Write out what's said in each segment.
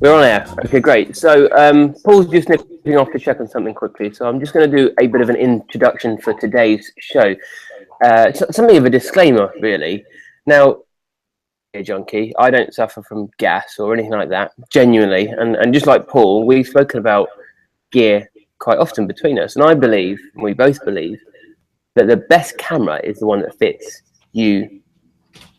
We're on air. Okay, great. So Paul's just nipping off to check on something quickly. So I'm just going to do a bit of an introduction for today's show. Something of a disclaimer, really. Now, junkie, I don't suffer from gas or anything like that, genuinely. And just like Paul, we've spoken about gear quite often between us. And I believe, and we both believe, that the best camera is the one that fits you,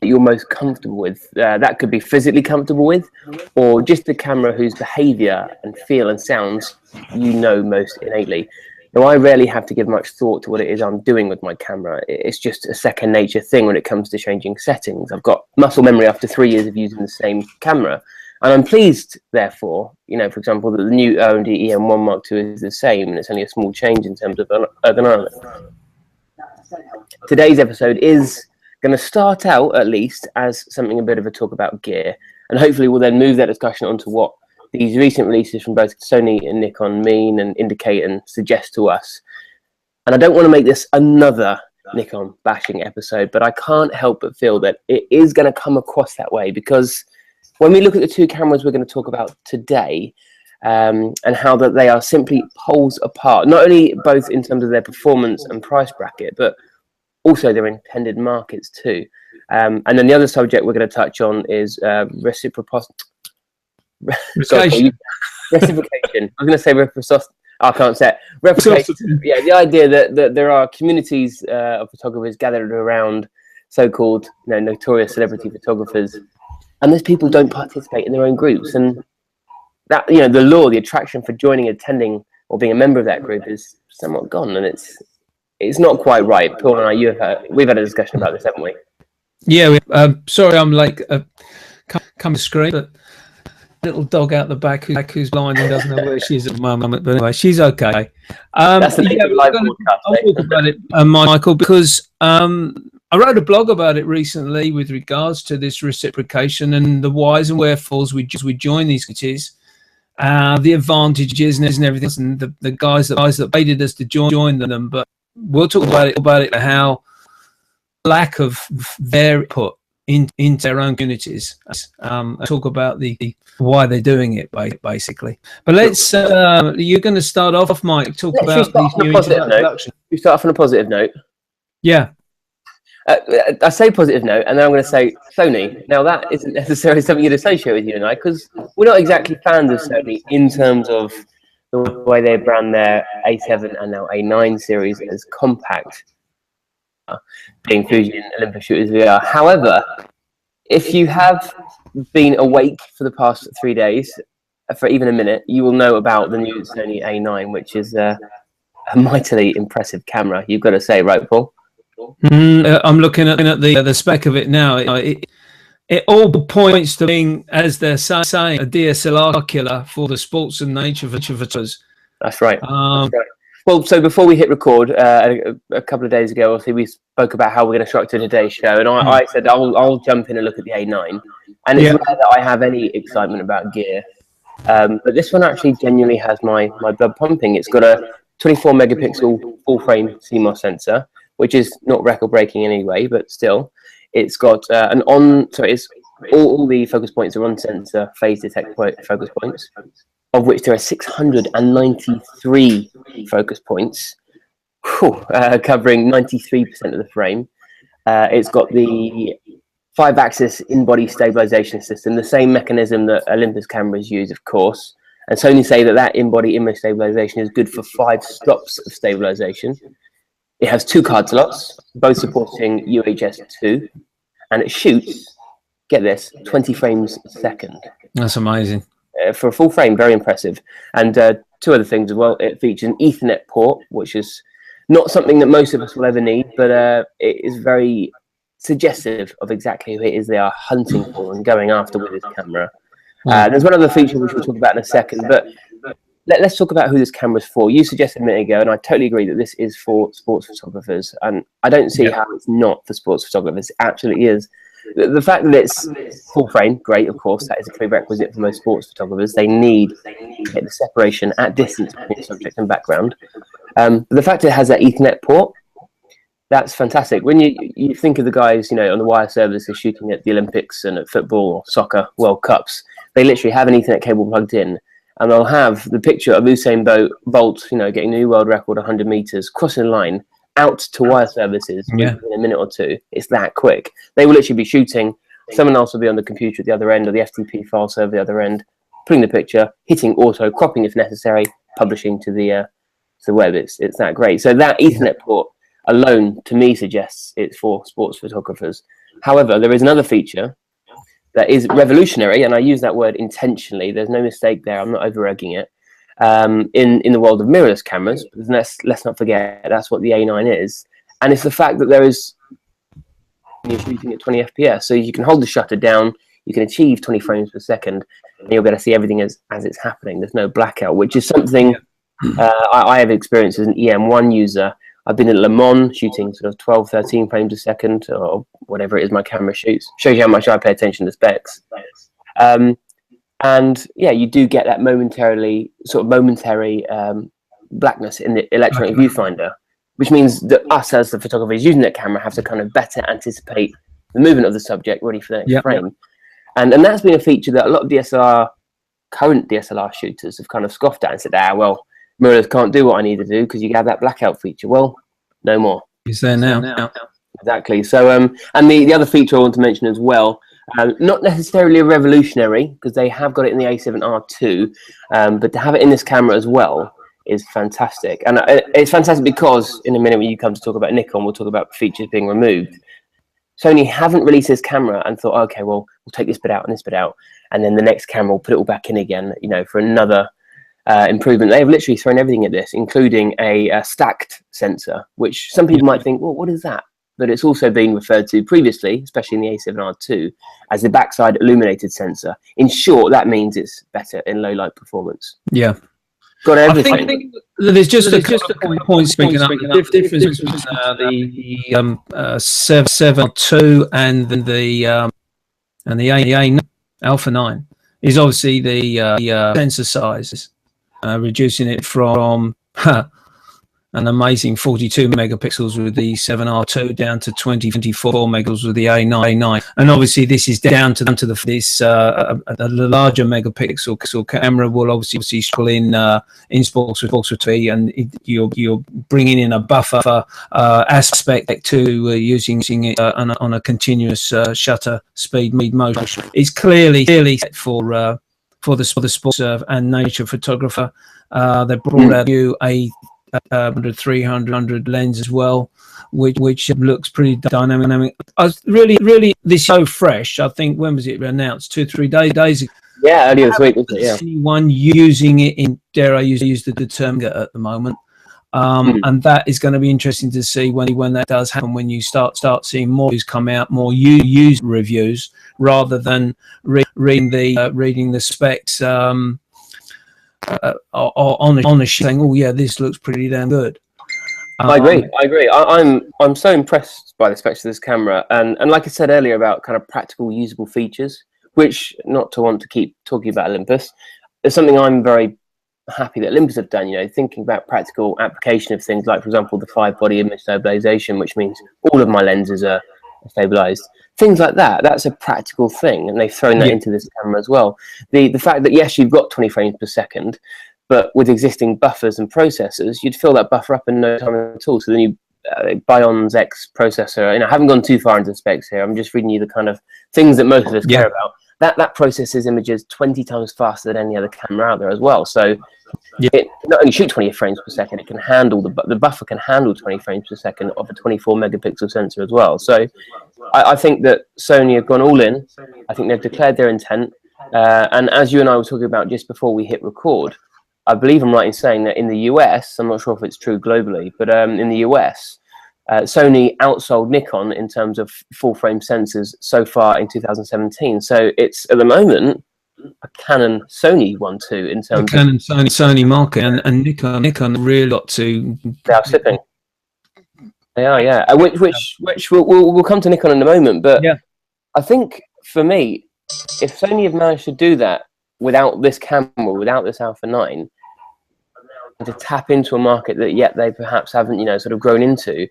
that you're most comfortable with. That could be physically comfortable with, or just the camera whose behavior and feel and sounds you know most innately. Now, I rarely have to give much thought to what it is I'm doing with my camera. It's just a second nature thing when it comes to changing settings. I've got muscle memory after 3 years of using the same camera. And I'm pleased, therefore, for example, that the new OMD EM1 Mark II is the same, and it's only a small change in terms of ergonomics. Today's episode is going to start out, at least, as something a bit of a talk about gear, and hopefully we'll then move that discussion onto what these recent releases from both Sony and Nikon mean and indicate and suggest to us. And I don't want to make this another Nikon bashing episode, but I can't help but feel that it is going to come across that way, because when we look at the two cameras we're going to talk about today, and how that they are simply poles apart, not only both in terms of their performance and price bracket, but also their intended markets too. And then the other subject we're going to touch on is reciprocation. Reciprocation. I was going to say reciprocity. I can't say it. Replication. Yeah, the idea that there are communities of photographers gathered around so-called notorious celebrity photographers, and those people don't participate in their own groups, and that the lure, the attraction for joining, attending, or being a member of that group is somewhat gone, and it's not quite right. Paul and I, we've had a discussion about this, haven't we? Yeah. Sorry, I'm like come to screen, but little dog out the back who's blind and doesn't know where she is at the moment. But anyway, she's okay. That's the live broadcast. I'll talk about it, Michael, because I wrote a blog about it recently with regards to this reciprocation and the whys and wherefores we join these communities, the advantages and everything, and the guys that aided us to join them. But we'll talk about it how lack of their input into their own communities. Talk about the why they're doing it, basically. But let's you're going to start off, Mike. Talk about these new introductions. You start off on a positive note. Yeah. I say positive note, and then I'm going to say Sony. Now, that isn't necessarily something you'd associate with you and I, because we're not exactly fans of Sony in terms of the way they brand their A7 and now A9 series as compact, being Fuji and Olympus shooters we are. However, if you have been awake for the past 3 days, for even a minute, you will know about the new Sony A9, which is a mightily impressive camera, you've got to say, right, Paul? I'm looking at the spec of it now. It all points to being, as they're saying, a DSLR killer for the sports and nature photographers. That's right. That's right. Well, so before we hit record, a couple of days ago, obviously we spoke about how we're going to structure today's show, and I said I'll jump in and look at the A9, and it's rare that I have any excitement about gear, but this one actually genuinely has my blood pumping. It's got a 24 megapixel full frame CMOS sensor, which is not record breaking anyway, but still, it's got it's all the focus points are on sensor phase detect focus points, of which there are 693 focus points, covering 93% of the frame. It's got the 5-axis in-body stabilization system, the same mechanism that Olympus cameras use, of course. And Sony say that in-body image stabilization is good for 5 stops of stabilization. It has 2 card slots, both supporting UHS-2, and it shoots, get this, 20 frames a second. That's amazing. For a full frame, very impressive. And 2 other things as well. It features an Ethernet port, which is not something that most of us will ever need, but it is very suggestive of exactly who it is they are hunting for and going after with this camera. There's one other feature which we'll talk about in a second, but let's talk about who this camera's for. You suggested a minute ago, and I totally agree that this is for sports photographers, and I don't see how it's not for sports photographers. It absolutely is. The fact that it's full frame, great, of course, that is a prerequisite for most sports photographers. They need to get the separation at distance between subject and background. But the fact that it has that Ethernet port, That's fantastic. When you think of the guys, you know, on the wire services shooting at the Olympics and at football or soccer World Cups, they literally have an Ethernet cable plugged in, and they'll have the picture of Usain Bolt, you know, getting a new world record 100 meters, crossing the line out to wire services in a minute or two. It's that quick. They will literally be shooting. Someone else will be on the computer at the other end, or the FTP file server at the other end, putting the picture, hitting auto, cropping if necessary, publishing to the web. It's that great. So that Ethernet port alone, to me, suggests it's for sports photographers. However, there is another feature that is revolutionary, and I use that word intentionally. There's no mistake there. I'm not over-egging it. In the world of mirrorless cameras, let's not forget that's what the A9 is, and it's the fact that you're shooting at 20 FPS, so you can hold the shutter down, you can achieve 20 frames per second, and you'll be able to see everything as it's happening. There's no blackout, which is something I have experienced as an EM1 user. I've been at Le Mans shooting sort of 12, 13 frames a second, or whatever it is my camera shoots. Shows you how much I pay attention to specs. And yeah, you do get that momentary blackness in the electronic viewfinder, which means that us as the photographers using that camera have to kind of better anticipate the movement of the subject ready for the next frame. And that's been a feature that a lot of current DSLR shooters have kind of scoffed at and said, well, mirrorless can't do what I need to do because you have that blackout feature. Well, no more. It's there now. Exactly. So, and the other feature I want to mention as well, not necessarily revolutionary because they have got it in the A7R2, but to have it in this camera as well is fantastic. And it's fantastic because in a minute when you come to talk about Nikon, we'll talk about features being removed. Sony haven't released this camera and thought, okay, well, we'll take this bit out and this bit out, and then the next camera will put it all back in again, you know, for another improvement. They've literally thrown everything at this, including a stacked sensor, which some people might think, well, what is that? But it's also been referred to previously, especially in the A7R2, as the backside illuminated sensor. In short, that means it's better in low light performance. Yeah. Got everything. I think there's just a couple of points speaking up. The difference between the 7R2 and the A9 Alpha 9 is obviously the sensor size, reducing it from an amazing 42 megapixels with the 7R2 down to 24 megapixels with the A9. And obviously this is down to this the larger megapixel camera will obviously pull in sports photography, and you're bringing in a buffer aspect to using it on a continuous shutter speed motion. It's clearly set for the sports and nature photographer. They brought out a 300 lens as well, which looks pretty dynamic. I was really this is so fresh. I think when was it announced? 2 or 3 days ago. Yeah, earlier this week, wasn't it? Yeah. Anyone using it in, dare I use the term at the moment, and that is going to be interesting to see when that does happen. When you start seeing more reviews come out, more used reviews rather than reading the specs. On a saying, oh yeah, this looks pretty damn good. I agree. I'm so impressed by the specs of this camera, and like I said earlier about kind of practical, usable features, which, not to want to keep talking about Olympus, is something I'm very happy that Olympus have done. You know, thinking about practical application of things like, for example, the 5-body image stabilization, which means all of my lenses are stabilized. Things like that. That's a practical thing, and they've thrown that into this camera as well. The fact that yes, you've got 20 frames per second, but with existing buffers and processors, you'd fill that buffer up in no time at all. So then you Bion's X processor. You know, I haven't gone too far into the specs here. I'm just reading you the kind of things that most of us care about. That processes images 20 times faster than any other camera out there as well. So it not only shoot 20 frames per second, it can handle the buffer can handle 20 frames per second of a 24 megapixel sensor as well. So I think that Sony have gone all in. I think they've declared their intent. And as you and I were talking about just before we hit record, I believe I'm right in saying that in the US, I'm not sure if it's true globally, but in the US, Sony outsold Nikon in terms of full frame sensors so far in 2017. So it's at the moment a Canon Sony 1-2 in terms of Canon Sony market, and Nikon really got to. They are sipping. They are, yeah. Which we'll come to Nikon in a moment, but I think for me, if Sony have managed to do that without this camera, without this Alpha 9, and to tap into a market that yet they perhaps haven't, sort of grown into,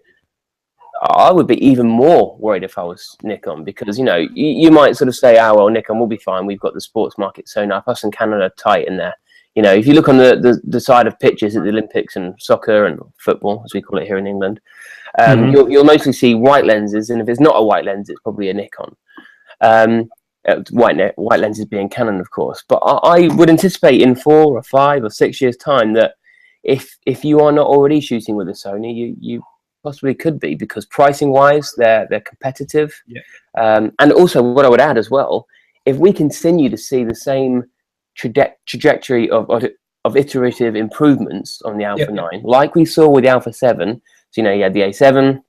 I would be even more worried if I was Nikon, because, you know, you might sort of say, oh, well, Nikon will be fine. We've got the sports market so now. Us and Canada tight in there. You know, if you look on the side of pictures at the Olympics and soccer and football, as we call it here in England, you'll mostly see white lenses. And if it's not a white lens, it's probably a Nikon. White lenses being Canon, of course. But I would anticipate in 4 or 5 or 6 years' time that if you are not already shooting with a Sony, you possibly could be, because pricing wise they're competitive. And also what I would add as well, if we continue to see the same trajectory of iterative improvements on the Alpha 9, like we saw with the Alpha 7, so you know, you had the A7,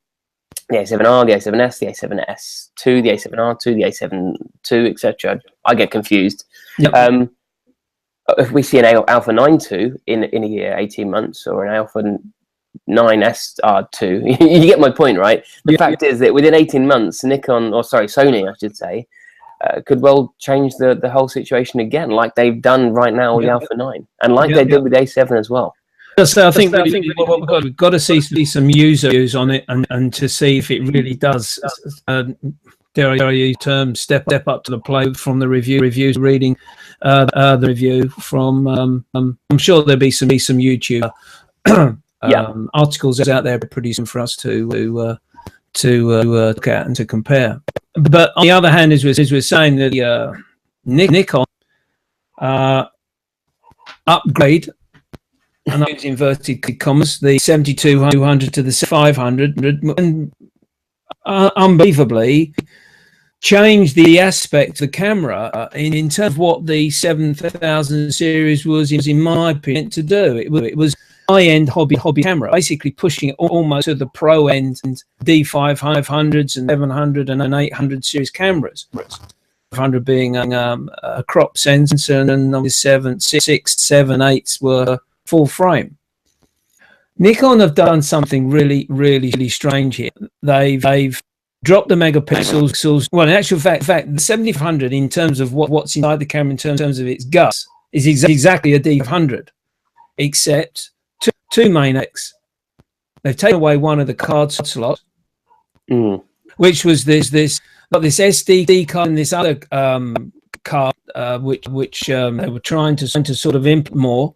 the A7R, the A7S, the A7S2, the A7R2, the A7 II, etc. I get confused. If we see an Alpha 9 II in a year, 18 months, or an Alpha 9SR2, you get my point, right? The fact is that within 18 months, Sony, I should say, could well change the whole situation again, like they've done right now with the Alpha 9, and like they did with A7 as well. So I think we've got to see some user views on it, and to see if it really does, dare I use term, step up to the plate from the reviews, reading the review from. I'm sure there'll be some YouTube articles out there producing for us to look at and to compare. But on the other hand, as we're saying, that Nikon upgrade, and I use inverted commas, the 7200 to the 500, and unbelievably changed the aspect of the camera in terms of what the 7000 series was, in my opinion, to do. It was high-end hobby camera, basically pushing it almost to the pro end, and D500s and 700 and 800 series cameras. 500 being a crop sensor, and the 7, 6, 7, 8s were full frame. Nikon have done something really, really, really strange here. They've dropped the megapixels. Well, in actual fact, the 7500 in terms of what's inside the camera in terms of its guts is exactly a D500, except two main X. They've taken away one of the card slots, which was this SD card and this other card, which they were trying to sort of implement more.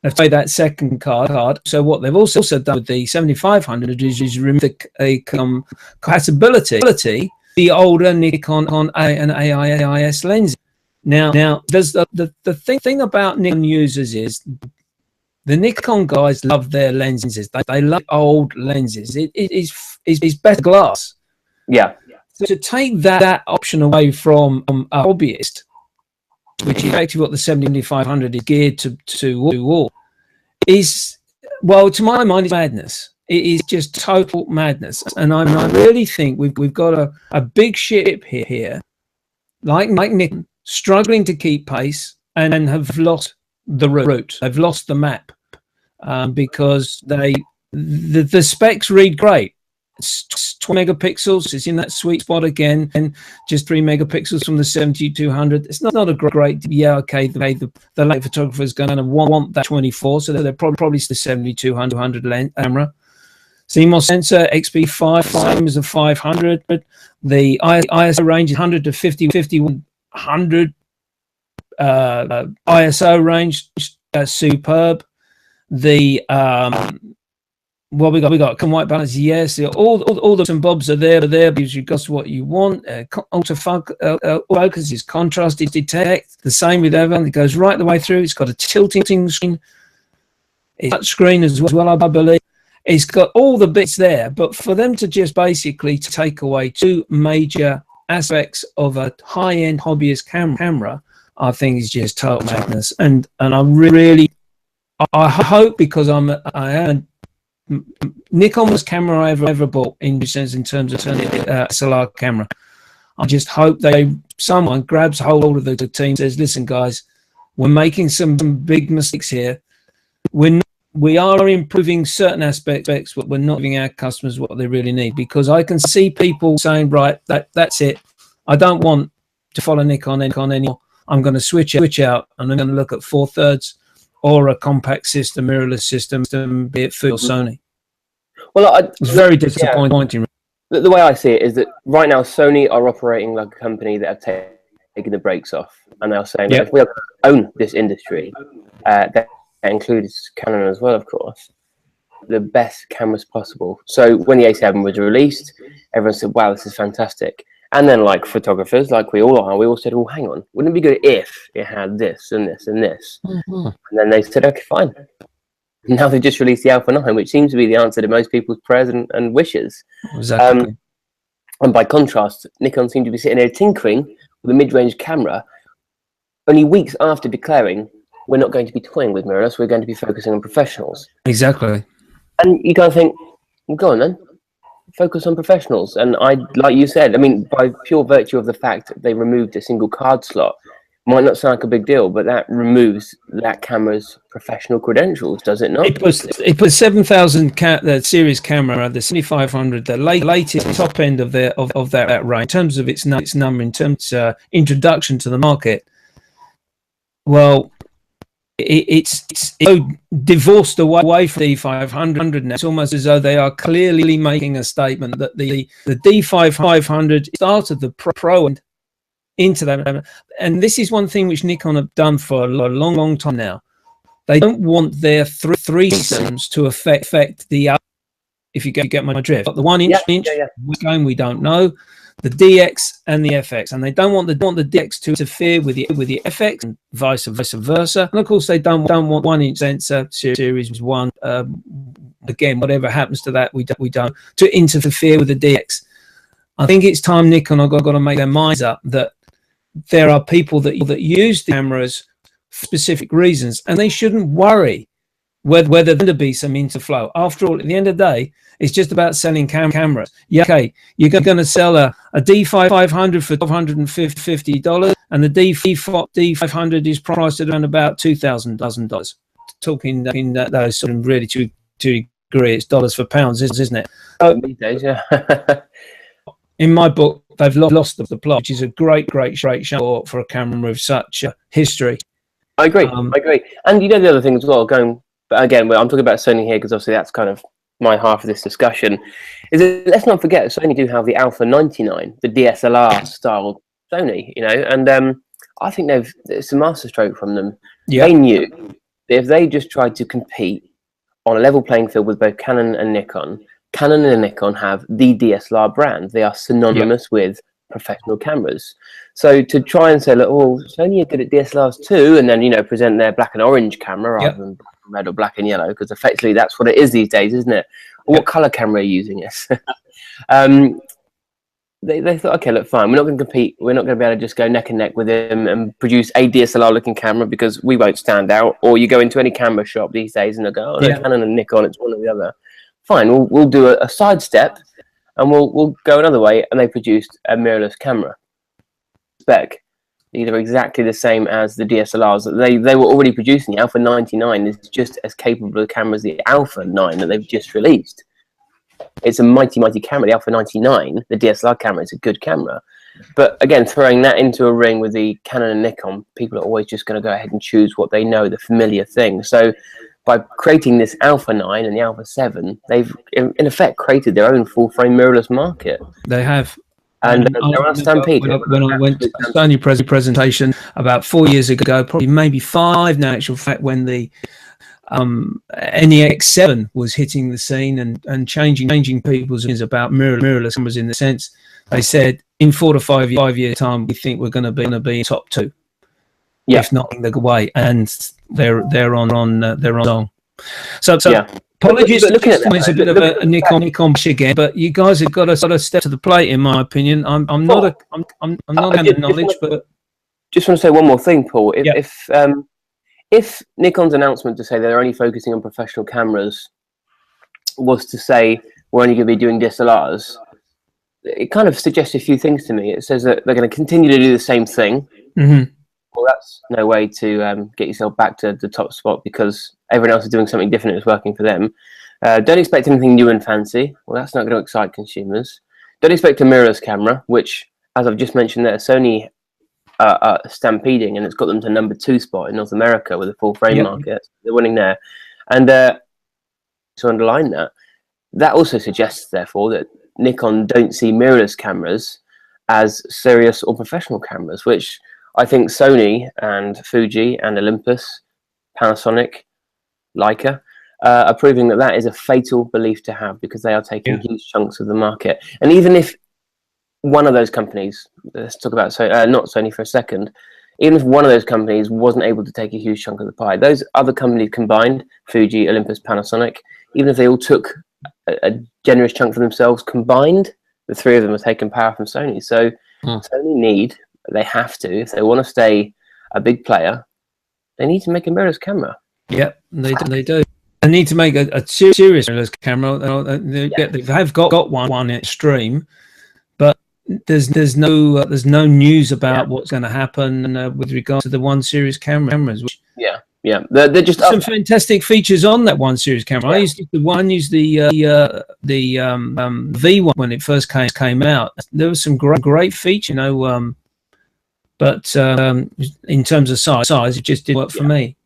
They've taken that second card. So what they've also done with the 7500 is remove the compatibility the older Nikon and AIS lenses. Now, there's the thing about Nikon users is the Nikon guys love their lenses. They love old lenses. It is better glass. Yeah. So to take that option away from a hobbyist, which is actually what the 7500 is geared to all, is, well, to my mind, is madness. It is just total madness. And I really think we've got a big ship here, like Nikon, struggling to keep pace and have lost the route. They've lost the map because the specs read great. It's 20 megapixels. It's in that sweet spot again, and just 3 megapixels from the 7200. It's not a great. Yeah, okay. The late photographer is going to want that 24, so they're probably the 7200 lens camera. CMOS sensor XP5, same as the 500, but the ISO range is 100 to 5100. ISO range superb. The well, we got white balance, yes. All the and bobs are there because you've got what you want. Autofocus is contrast, is detect. The same with everyone. It goes right the way through. It's got a tilting screen. It's touch screen as well, I believe. It's got all the bits there, but for them to just basically take away two major aspects of a high-end hobbyist camera, I think is just total madness. And I hope, because I am Nikon was camera I ever bought in terms of SLR camera. I just hope someone grabs hold of the team, says, listen guys, we're making some big mistakes here. We are improving certain aspects, but we're not giving our customers what they really need, because I can see people saying, right, that's it. I don't want to follow Nikon anymore. I'm going to switch out, and I'm going to look at 4/3 or a compact system, mirrorless system, be it Fuji or Sony. Well, It's very disappointing. The way I see it is that right now Sony are operating like a company that have taken the brakes off, and they are saying that if we own this industry, that includes Canon as well, of course, the best cameras possible. So when the A7 was released, everyone said, "Wow, this is fantastic." And then, like photographers, like we all are, we all said, "Well, hang on, wouldn't it be good if it had this and this and this?" Mm-hmm. And then they said, "Okay, fine." Now they just released the Alpha 9, which seems to be the answer to most people's prayers and wishes. Exactly. And by contrast, Nikon seemed to be sitting there tinkering with a mid-range camera only weeks after declaring, "We're not going to be toying with mirrorless, we're going to be focusing on professionals." Exactly. And you kind of think, well, go on then, focus on professionals. And like you said, I mean, by pure virtue of the fact that they removed a single card slot, might not sound like a big deal, but that removes that camera's professional credentials, does it not? It puts 7,000 the series camera, the 7500, the latest top end of that range in terms of its number, in terms of introduction to the market. Well, it's so divorced away from the D500 now. It's almost as though they are clearly making a statement that the D500 started the pro and into that. And this is one thing which Nikon have done for a long time now. They don't want their three systems to affect the other, if you get my drift. But the 1 inch, we don't know, the DX and the FX, and they don't want the DX to interfere with the FX and vice versa. And of course, they don't want 1 inch sensor series 1. Again, whatever happens to that, we don't to interfere with the DX. I think it's time Nikon have got to make their minds up that there are people that use the cameras for specific reasons, and they shouldn't worry whether there be some interflow. After all, at the end of the day, it's just about selling cameras. Yeah, okay, you're going to sell a D500 for $150, and the D500 is priced at around about $2,000. Talking in those sort of really to degree, it's dollars for pounds, isn't it? These days, yeah. In my book, they've lost the plot, which is a great show for a camera with such history. I agree. And you know the other thing as well, but again, I'm talking about Sony here because obviously that's kind of my half of this discussion, is that let's not forget Sony do have the Alpha 99, the DSLR style Sony, you know, and I think it's a masterstroke from them. Yeah. They knew that if they just tried to compete on a level playing field with both Canon and Nikon, Canon and Nikon have the DSLR brand. They are synonymous with professional cameras. So to try and say, look, oh, Sony are good at DSLRs too, and then, you know, present their black and orange camera rather than red or black and yellow, because effectively that's what it is these days, isn't it? What color camera are you using? Yes. They thought, okay, look, fine, we're not going to compete. We're not going to be able to just go neck and neck with him and produce a DSLR looking camera because we won't stand out. Or you go into any camera shop these days and they'll go, oh, no, Canon and Nikon, it's one or the other. Fine, we'll do a sidestep and we'll go another way. And they produced a mirrorless camera spec, either exactly the same as the DSLRs that they were already producing. The Alpha 99 is just as capable a camera as the Alpha 9 that they've just released. It's a mighty camera. The Alpha 99, the DSLR camera, is a good camera. But again, throwing that into a ring with the Canon and Nikon, people are always just going to go ahead and choose what they know, the familiar thing. So by creating this Alpha 9 and the Alpha 7, they've in effect created their own full-frame mirrorless market. They have. And there are stampeded. When I went to the Sony presentation about 4 years ago, probably maybe 5 now, actual fact, when the NEX7 was hitting the scene and changing people's opinions about mirrorless cameras, in the sense they said in 4 to 5 years time we think we're going to be top 2, if not in the way, and they're on. So apologies, looking at it's a bit of a Nikon again, but you guys have got to sort of step to the plate, in my opinion. I'm not a knowledge, but just want to say one more thing, Paul. If Nikon's announcement to say they're only focusing on professional cameras was to say we're only going to be doing DSLRs, it kind of suggests a few things to me. It says that they're going to continue to do the same thing. Mm-hmm. Well, that's no way to get yourself back to the top spot, because everyone else is doing something different that's working for them. Don't expect anything new and fancy. Well, that's not going to excite consumers. Don't expect a mirrorless camera, which, as I've just mentioned there, Sony stampeding, and it's got them to number 2 spot in North America with a full frame market. They're winning there. And to underline that, that also suggests, therefore, that Nikon don't see mirrorless cameras as serious or professional cameras, which I think Sony and Fuji and Olympus, Panasonic, Leica are proving that that is a fatal belief to have, because they are taking huge chunks of the market. And even if one of those companies, let's talk about not Sony for a second, even if one of those companies wasn't able to take a huge chunk of the pie, those other companies combined, Fuji, Olympus, Panasonic, even if they all took a generous chunk for themselves combined, the three of them are taking power from Sony. So Sony they have to, if they want to stay a big player, they need to make a mirrorless camera. Yep, they do. They need to make a serious mirrorless camera. They have got one extreme, but there's no news about what's going to happen with regards to the 1 series cameras. Which, they're just some fantastic features on that 1 series camera. I used the V1 when it first came out. There was some great features, but in terms of size, it just didn't work for me.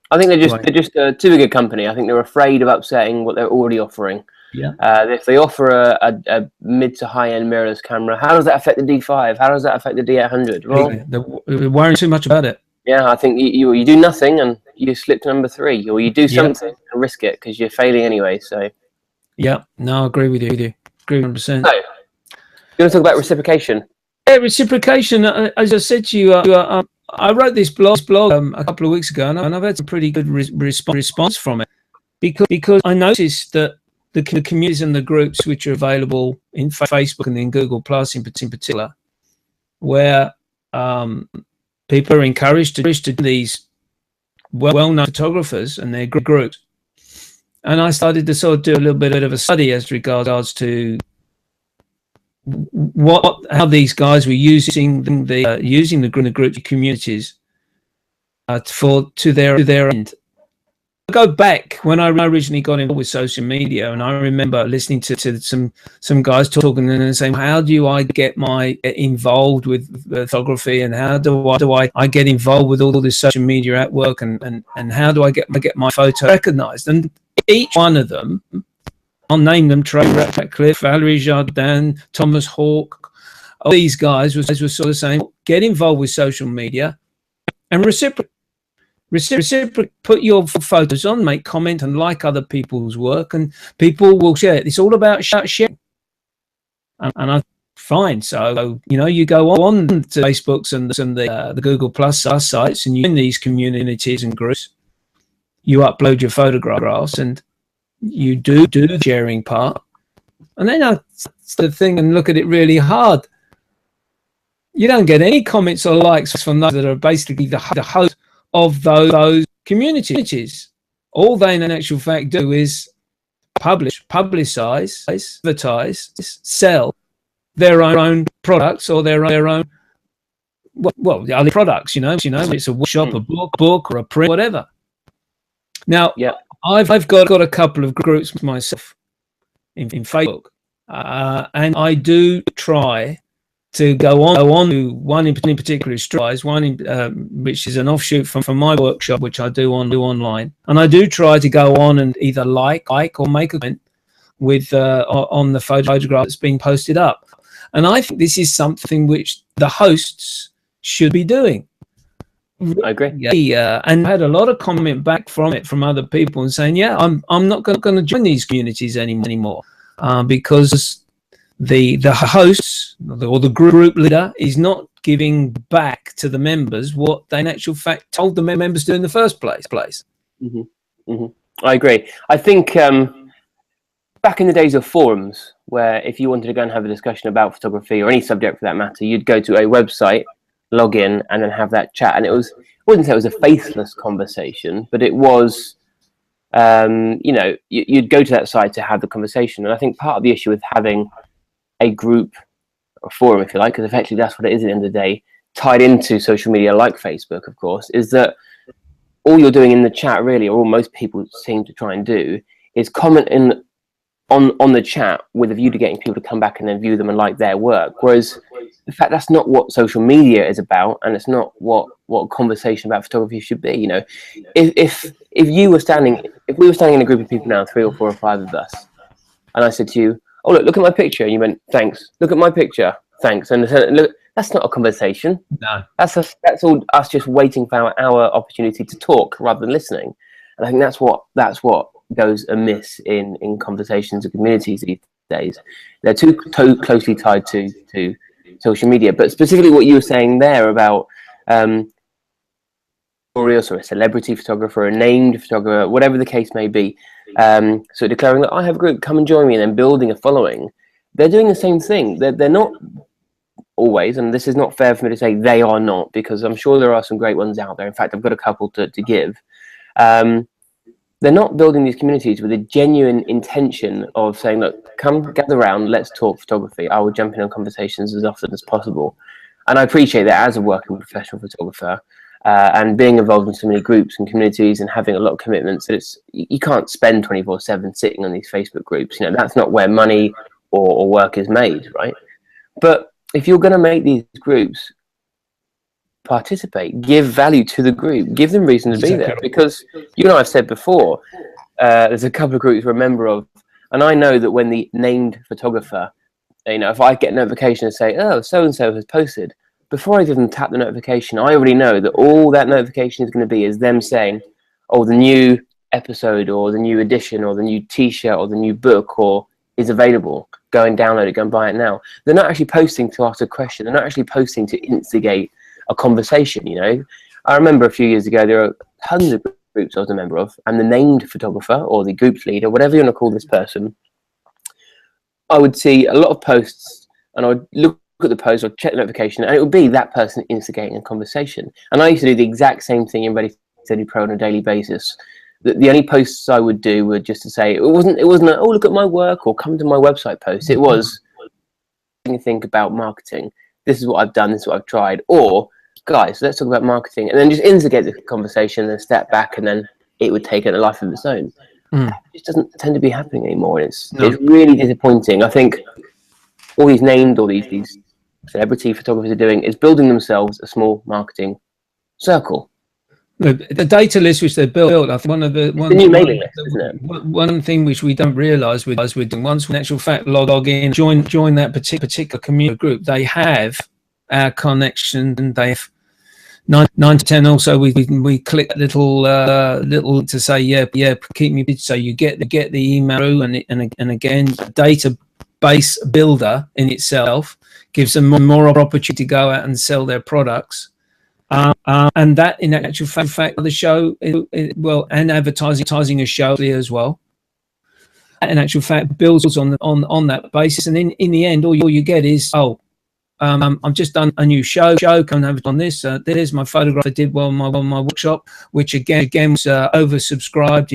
I think they're just too big a company. I think they're afraid of upsetting what they're already offering. Yeah. If they offer a mid to high end mirrorless camera, how does that affect the D5? How does that affect the D800? Well, they're worrying too much about it. Yeah, I think you do nothing and you slip to number 3, or you do something and risk it because you're failing anyway. So. Yeah. No, I agree with you. Agree 100%. So, you want to talk about reciprocation? Yeah, reciprocation. As I said to you, I wrote this blog a couple of weeks ago, and I've had some pretty good response from it, because I noticed that the communities and the groups which are available in Facebook and in Google Plus in particular, where people are encouraged to do these well-known photographers and their groups. And I started to sort of do a little bit of a study as regards to how these guys were using the group communities to their end. I go back when I originally got involved with social media, and I remember listening to some guys talking and saying, "How do I get involved with photography, and how do I get involved with all this social media at work, and how do I get my photo recognized?" And each one of them, I'll name them: Trey Ratcliffe, Valerie Jardin, Thomas Hawke. All these guys were sort of saying, "Get involved with social media and reciprocate. Put your photos on, make comment and like other people's work, and people will share it. It's all about sharing." And I fine. So you go on to Facebooks and the Google Plus sites, and you in these communities and groups, you upload your photographs and you do the sharing part, and then that's the thing, and look at it really hard. You don't get any comments or likes from those that are basically the host of those communities. All they in actual fact do is publicize, advertise, sell their own products or their own other products. It's a workshop, a book, or a print, whatever. Now, I've got a couple of groups myself in Facebook, and I do try to go on to one in particular, which is an offshoot from my workshop, which I do online, and I do try to go on and either like or make a comment with on the photograph that's being posted up. And I think this is something which the hosts should be doing. I agree. Yeah, and I had a lot of comment back from other people and saying, I'm not going to join these communities anymore because the hosts or the group leader is not giving back to the members what they in actual fact told the members to do in the first place. Mm-hmm. Mm-hmm. I agree. I think back in the days of forums, where if you wanted to go and have a discussion about photography or any subject for that matter, you'd go to a website, log in, and then have that chat. And I wouldn't say it was a faceless conversation, but it was, you'd go to that site to have the conversation. And I think part of the issue with having a group or forum, if you like, because effectively that's what it is at the end of the day, tied into social media like Facebook, of course, is that all you're doing in the chat really, or all most people seem to try and do, is comment on the chat with a view to getting people to come back and then view them and like their work. Whereas in fact that's not what social media is about, and it's not what conversation about photography should be. If we were standing in a group of people now, 3 or 4 or 5 of us, and I said to you, "Oh, look at my picture," and you went, "Thanks." Look at my picture, thanks. And I said, look, that's not a conversation. No. That's all us just waiting for our opportunity to talk rather than listening. And I think that's what goes amiss in conversations and communities these days. They're too closely tied to social media. But specifically what you were saying there about or a celebrity photographer, a named photographer, whatever the case may be, so declaring that I have a group, come and join me, and then building a following. They're doing the same thing. They're not always, and this is not fair for me to say they are not, because I'm sure there are some great ones out there. In fact, I've got a couple to give. They're not building these communities with a genuine intention of saying, look, come gather around, let's talk photography. I will jump in on conversations as often as possible. And I appreciate that as a working professional photographer, and being involved in so many groups and communities and having a lot of commitments, that you can't spend 24/7 sitting on these Facebook groups. That's not where money or work is made, right? But if you're going to make these groups, participate, give value to the group, give them reason to be there. Because you and I have said before, there's a couple of groups we're a member of, and I know that when the named photographer, if I get a notification and say, oh, so and so has posted, before I even tap the notification, I already know that all that notification is going to be is them saying, oh, the new episode or the new edition or the new t-shirt or the new book or is available. Go and download it, go and buy it now. They're not actually posting to ask a question. They're not actually posting to instigate a conversation. I remember a few years ago, there were tons of groups I was a member of, and the named photographer or the group leader, whatever you want to call this person, I would see a lot of posts and I would look at the post or check the notification, and it would be that person instigating a conversation. And I used to do the exact same thing in Ready Steady Pro on a daily basis. The only posts I would do were just to say, it wasn't a, oh, look at my work or come to my website post. It was think about marketing. This is what I've done, this is what I've tried. Or, guys, let's talk about marketing, and then just instigate the conversation and step back, and then it would take on a life of its own. It just doesn't tend to be happening anymore. It's really disappointing. I think all these named, all these celebrity photographers are doing is building themselves a small marketing circle. The data list which they built, I think one new mailing list, isn't it? One thing which we don't realise with once, in actual fact, log in, join that particular community group, they have our connection, and they have 9 to 10. Also, we click little to say yeah, keep me, so you get the email through, and again, database builder in itself gives them more opportunity to go out and sell their products. And that, in actual fact, the show, and advertising a show as well, in actual fact, builds on that basis. And in the end, all you get is, I've just done a new show. Come and have it on this. There's my photograph I did well on my workshop, which again was oversubscribed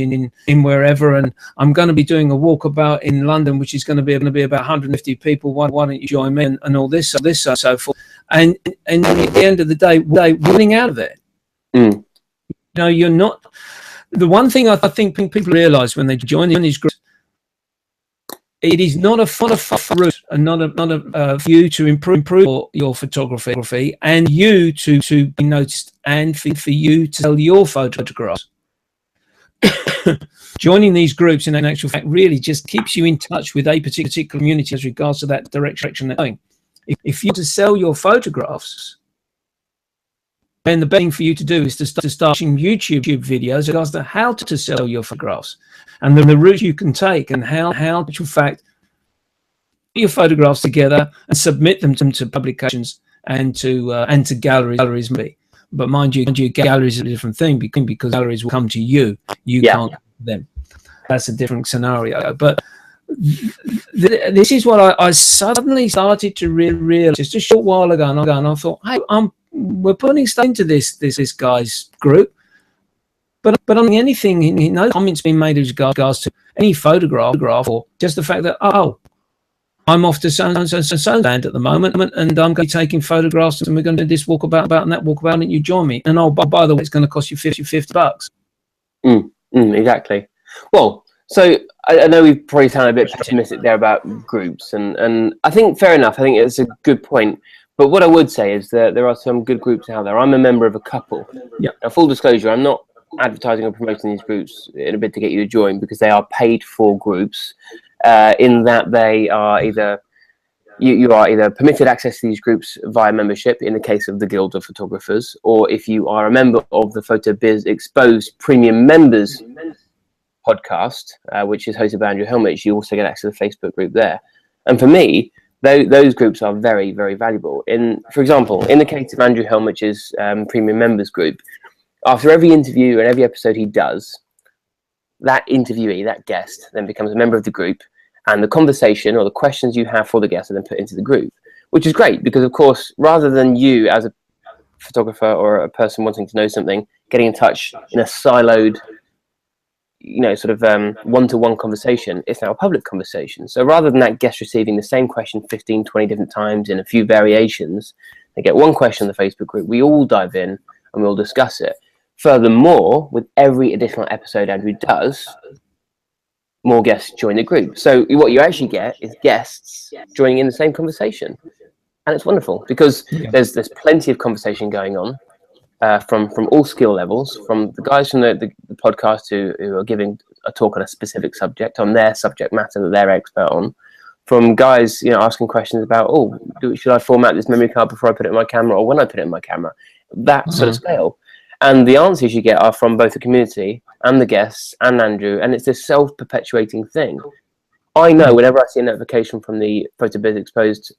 in wherever. And I'm going to be doing a walkabout in London, which is going to be about 150 people. Why don't you join me? And all this, so forth. And at the end of the day, winning out of it. You're not. The one thing I think people realise when they join these groups, it is not a route, and not a view to improve your photography, and you to be noticed, and for you to sell your photographs. Joining these groups, in actual fact, really just keeps you in touch with a particular community as regards to that direction they're going. If you want to sell your photographs, then the best thing for you to do is to start watching YouTube videos regards to how to sell your photographs, and the route you can take, and how in fact put your photographs together and submit them to publications and to galleries. But mind you, galleries are a different thing, because galleries will come to you. You can't come to them. That's a different scenario. But this is what I suddenly started to realize just a short while ago, and I thought, hey, we're putting stuff into this guy's group, but on anything, no comments being made as regards to any photograph, or just the fact that, I'm off to so land at the moment, and I'm going to be taking photographs, and we're going to do this walkabout and that walkabout, and you join me. And by the way, it's going to cost you $50. Exactly. Well, so I know we probably sound a bit pessimistic there about groups, and I think fair enough. I think it's a good point. But what I would say is that there are some good groups out there. I'm a member of a couple. Yeah. Now, full disclosure, I'm not advertising or promoting these groups in a bid to get you to join, because they are paid for groups. in that they are either you are either permitted access to these groups via membership in the case of the Guild of Photographers, or if you are a member of the PhotoBiz Exposed Premium Members podcast, which is hosted by Andrew Helmich, you also get access to the Facebook group there. And for me, those groups are very, very valuable. For example, in the case of Andrew Helmich's Premium Members group, after every interview and every episode he does, that interviewee, that guest, then becomes a member of the group, and the conversation or the questions you have for the guest are then put into the group, which is great because, of course, rather than you as a photographer or a person wanting to know something, getting in touch in a siloed, sort of one-to-one conversation, it's now a public conversation. So rather than that guest receiving the same question 15, 20 different times in a few variations, they get one question in the Facebook group, we all dive in and we'll discuss it. Furthermore, with every additional episode Andrew does, more guests join the group. So what you actually get is guests joining in the same conversation. And it's wonderful because there's plenty of conversation going on from all skill levels, from the guys from the podcast who are giving a talk on a specific subject, on their subject matter that they're expert on, from guys asking questions about, should I format this memory card before I put it in my camera or when I put it in my camera? That sort of scale. And the answers you get are from both the community and the guests and Andrew, and it's this self-perpetuating thing. I know whenever I see a notification from the PhotoBiz Exposed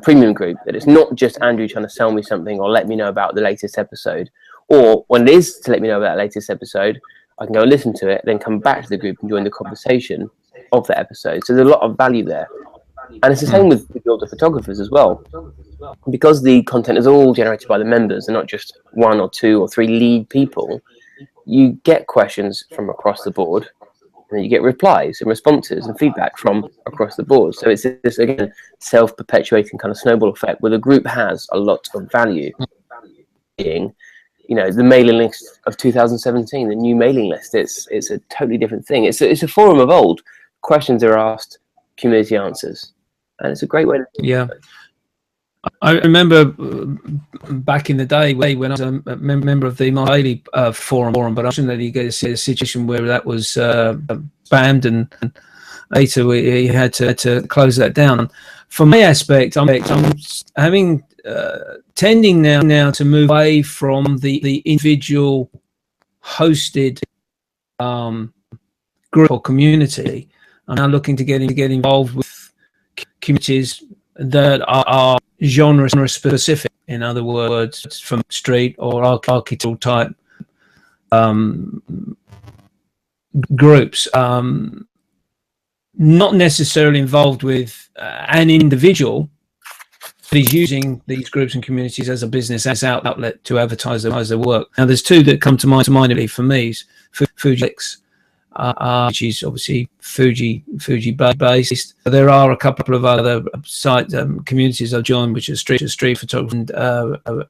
premium group that it's not just Andrew trying to sell me something or let me know about the latest episode, or when it is to let me know about the latest episode, I can go and listen to it, then come back to the group and join the conversation of the episode. So there's a lot of value there. And it's the same with the Guild of Photographers as well. Because the content is all generated by the members and not just one or two or three lead people, you get questions from across the board, and then you get replies and responses and feedback from across the board. So it's this, again, self-perpetuating kind of snowball effect where the group has a lot of value. Being, the mailing list of 2017, the new mailing list, it's a totally different thing. It's a forum of old. Questions are asked, community answers. And it's a great way to... Yeah. I remember back in the day when I was a member of the Daily forum, but unfortunately you get a situation where that was spammed and later we had to close that down. From my aspect, I'm having tending now to move away from the individual hosted group or community. I'm now looking to get involved with communities that are genre specific, in other words, from street or architectural type groups, not necessarily involved with an individual that is using these groups and communities as a business, as outlet to advertise their work. Now, there's two that come to mind for me is Fujifix, which is obviously Fuji based. There are a couple of other communities I've joined, which are street photography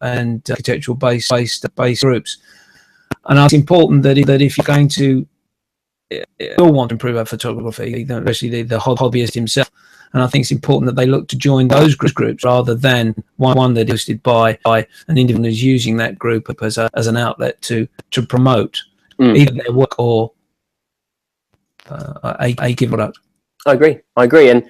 and architectural based groups. And it's important that if you're going to all want to improve our photography, especially the hobbyist himself, and I think it's important that they look to join those groups rather than one that is hosted by an individual who's using that group as an outlet to promote either their work or a given product. I agree. And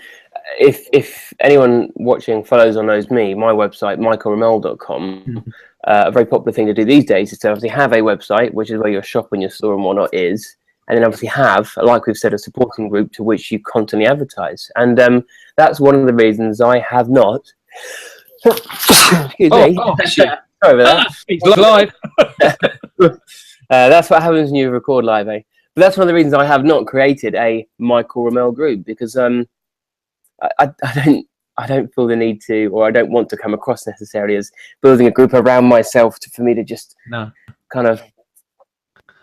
if anyone watching follows or knows me, my website, michaelramel.com, a very popular thing to do these days is to obviously have a website, which is where your shop and your store and whatnot is, and then obviously have, like we've said, a supporting group to which you constantly advertise. And that's one of the reasons I have not... Excuse me. Sorry about that. It's live. That's what happens when you record live, eh? But that's one of the reasons I have not created a Michael Ramel group, because I don't feel the need to, or I don't want to come across necessarily as building a group around myself for me to just kind of...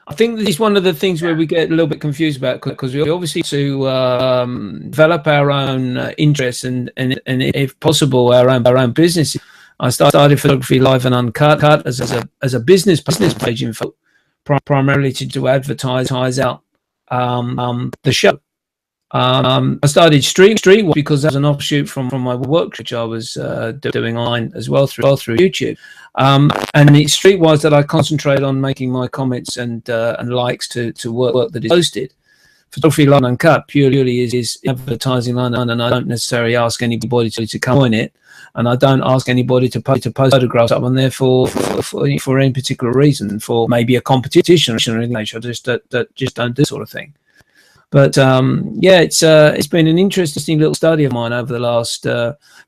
I think this is one of the things where we get a little bit confused about, because we obviously to develop our own interests and if possible our own business. I started Photography Live and Uncut as a business page in fact, primarily to advertise out the show. I started Street because that was an offshoot from my work, which I was doing online as well through YouTube. And it's Streetwise that I concentrate on making my comments and likes to work that is posted. photography line uncut purely is advertising line, and I don't necessarily ask anybody to come on it, and I don't ask anybody to post photographs up on there for any particular reason, for maybe a competition or anything. I just don't do this sort of thing. But yeah, it's been an interesting little study of mine over the last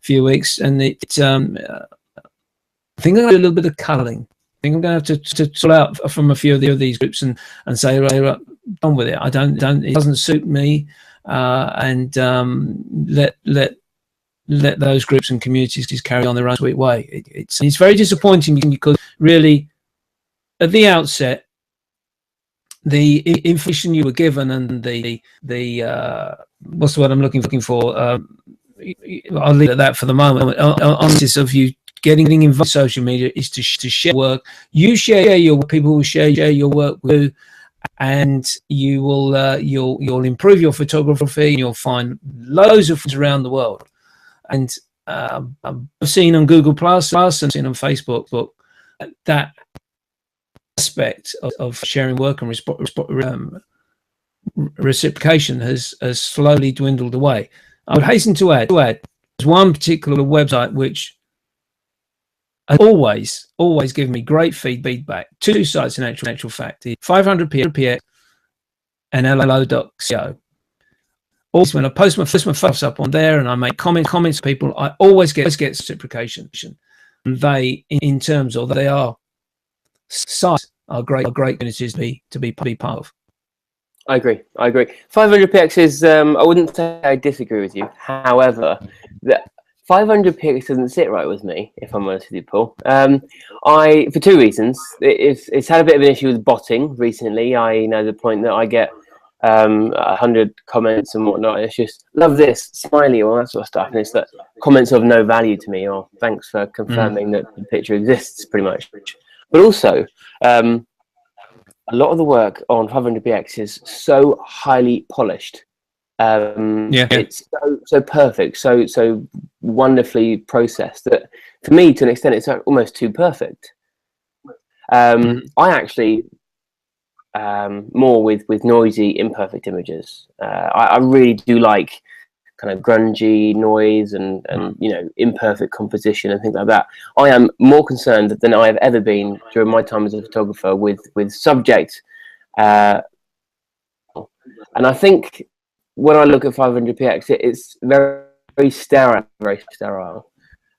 few weeks, and I think I'm going to do a little bit of culling. I think I'm going to have to pull out from a few of these groups and say, right, done with it. It doesn't suit me, and let those groups and communities just carry on their own sweet way. It's very disappointing, because really, at the outset, the information you were given and the what's the word I'm looking for? I'll leave it at that for the moment. On this of you getting involved in social media is to share work. You share your work, people will share your work with you, and you will you'll improve your photography, and you'll find loads of friends around the world. And I've seen on Google Plus and seen on Facebook, but that aspect of sharing work and reciprocation has slowly dwindled away. I would hasten to add there's one particular website which has always given me great feedback. Two sites in actual fact: 500px and lo.co. Also, when I post my photos up on there and I make comments to people, I always get reciprocation. And they, in terms of they are sites, are great communities to be part of. I agree. 500px is, I wouldn't say I disagree with you. However, that 500px doesn't sit right with me, if I'm honest with you, Paul. For two reasons. It's had a bit of an issue with botting recently. I know the point that I get 100 comments and whatnot. It's just love this, smiley, all that sort of stuff, and it's that comments of no value to me, or thanks for confirming that the picture exists, pretty much. But also, a lot of the work on 500px is so highly polished. It's so perfect, so wonderfully processed that, for me, to an extent, it's almost too perfect. I actually more with noisy, imperfect images. I really do like kind of grungy noise and imperfect composition and things like that. I am more concerned than I have ever been during my time as a photographer with subject, and I think when I look at 500px, it's very, very sterile.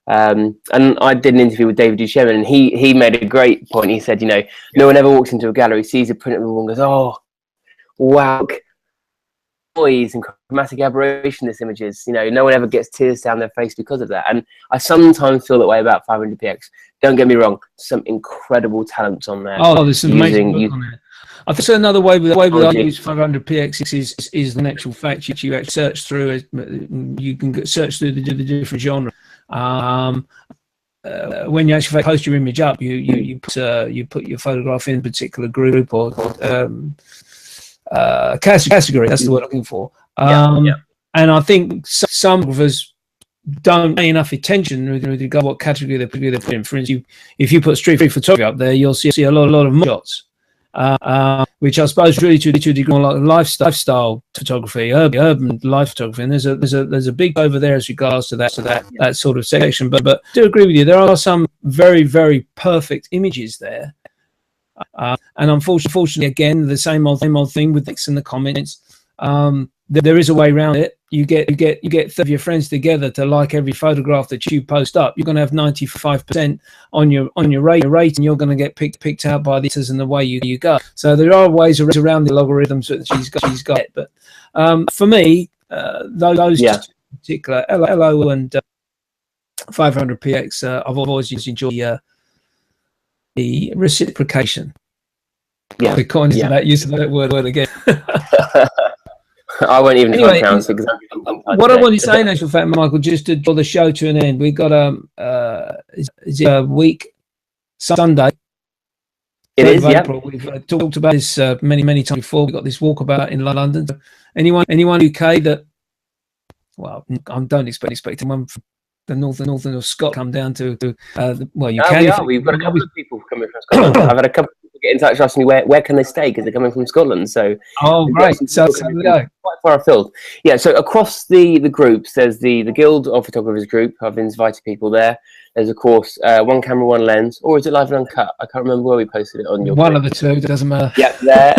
And I did an interview with David Duchemin, and he made a great point. He said, no one ever walks into a gallery, sees a print of the wall, and goes, "Oh, wow, noise and chromatic aberration this image is." No one ever gets tears down their face because of that. And I sometimes feel that way about 500px. Don't get me wrong, some incredible talents on there. Oh, there's some amazing work on there. I think another way I use 500px is the actual fact that you actually search through. You can search through the different genres. When you actually post your image up, you put your photograph in a particular group or category. That's the word I'm looking for. And I think some photographers don't pay enough attention with regard to what category they put in. For instance, if you put street photography up there, you'll see a lot of shots. Which I suppose really to a degree more like lifestyle photography, urban life photography, and there's a big over there as regards to that sort of section. But I do agree with you. There are some very, very perfect images there, and unfortunately, again, the same old thing with likes and the comments. There is a way around it. You get 30 of your friends together to like every photograph that you post up. You're going to have 95% on your rate, and you're going to get picked out by the editors and the way you go. So there are ways around the algorithms that she's got. But for me, those just in particular, LO and 500px, I've always enjoyed the reciprocation. Yeah, the coin to that use of that word again. I won't even pronounce it. What I want to say in actual fact, Michael, just to draw the show to an end, we've got is it a week Sunday? It is, yeah. April. We've talked about this many times before. We've got this walkabout in London. So anyone UK that, well, I don't expect anyone from the northern of Scotland come down to well, you can. We've got a couple of people coming from Scotland. I've had a couple of people get in touch with us and where can they stay because they're coming from Scotland. So right, so there we go. Quite far afield. Yeah, so across the groups, there's the Guild of Photographers group. I've invited people there. There's of course One Camera One Lens, or is it Live and Uncut? I can't remember where we posted it on your one of the two. It doesn't matter. Yeah, there.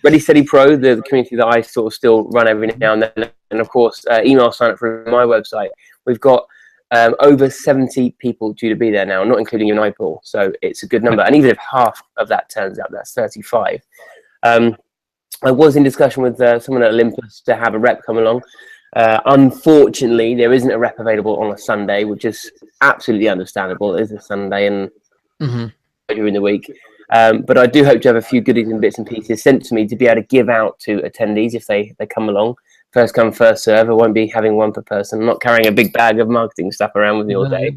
Ready Steady Pro, the community that I sort of still run every now and then, and of course email sign up through my website. We've got over 70 people due to be there now, not including you and I, Paul. So it's a good number. And even if half of that turns out, that's 35. I was in discussion with someone at Olympus to have a rep come along. Unfortunately, there isn't a rep available on a Sunday, which is absolutely understandable. It is a Sunday and during the week. But I do hope to have a few goodies and bits and pieces sent to me to be able to give out to attendees if they come along. First come, first serve. I won't be having one per person. I'm not carrying a big bag of marketing stuff around with me all day.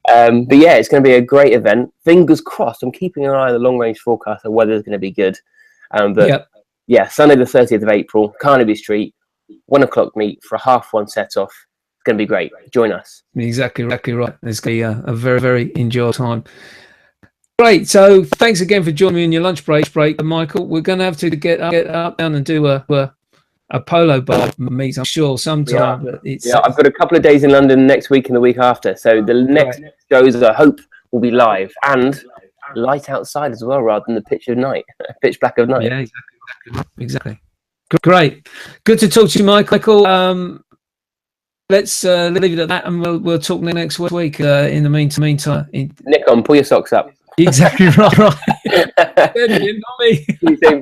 But yeah, it's going to be a great event. Fingers crossed. I'm keeping an eye on the long range forecast. The weather's going to be good. But yeah, Sunday the 30th of April, Carnaby Street, 1 o'clock meet for a 1/2 set off. It's going to be great. Join us. Exactly right. It's going to be a very, very enjoyable time. Great. So thanks again for joining me in your lunch break, Michael. We're going to have to get up down and do a polo bar meet, I'm sure, sometime. But I've got a couple of days in London next week and the week after. So the next shows, I hope, will be live and light outside as well, rather than the pitch black of night. Yeah, exactly. Great. Good to talk to you, Michael. Let's leave it at that, and we'll talk next week. In the meantime, Nikon, pull your socks up. Exactly right. Not me. Okay,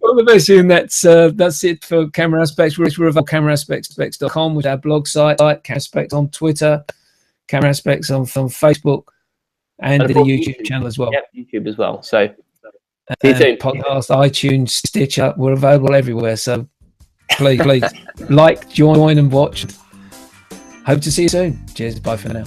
all the best. And that's it for Camera Aspects. We're at cameraaspects.com with our blog site, Camera Aspects on Twitter, Camera Aspects on Facebook, and the YouTube channel as well. Yep, YouTube as well. So see you soon. Podcast, iTunes, Stitcher. We're available everywhere. So please like, join, and watch. Hope to see you soon. Cheers. Bye for now.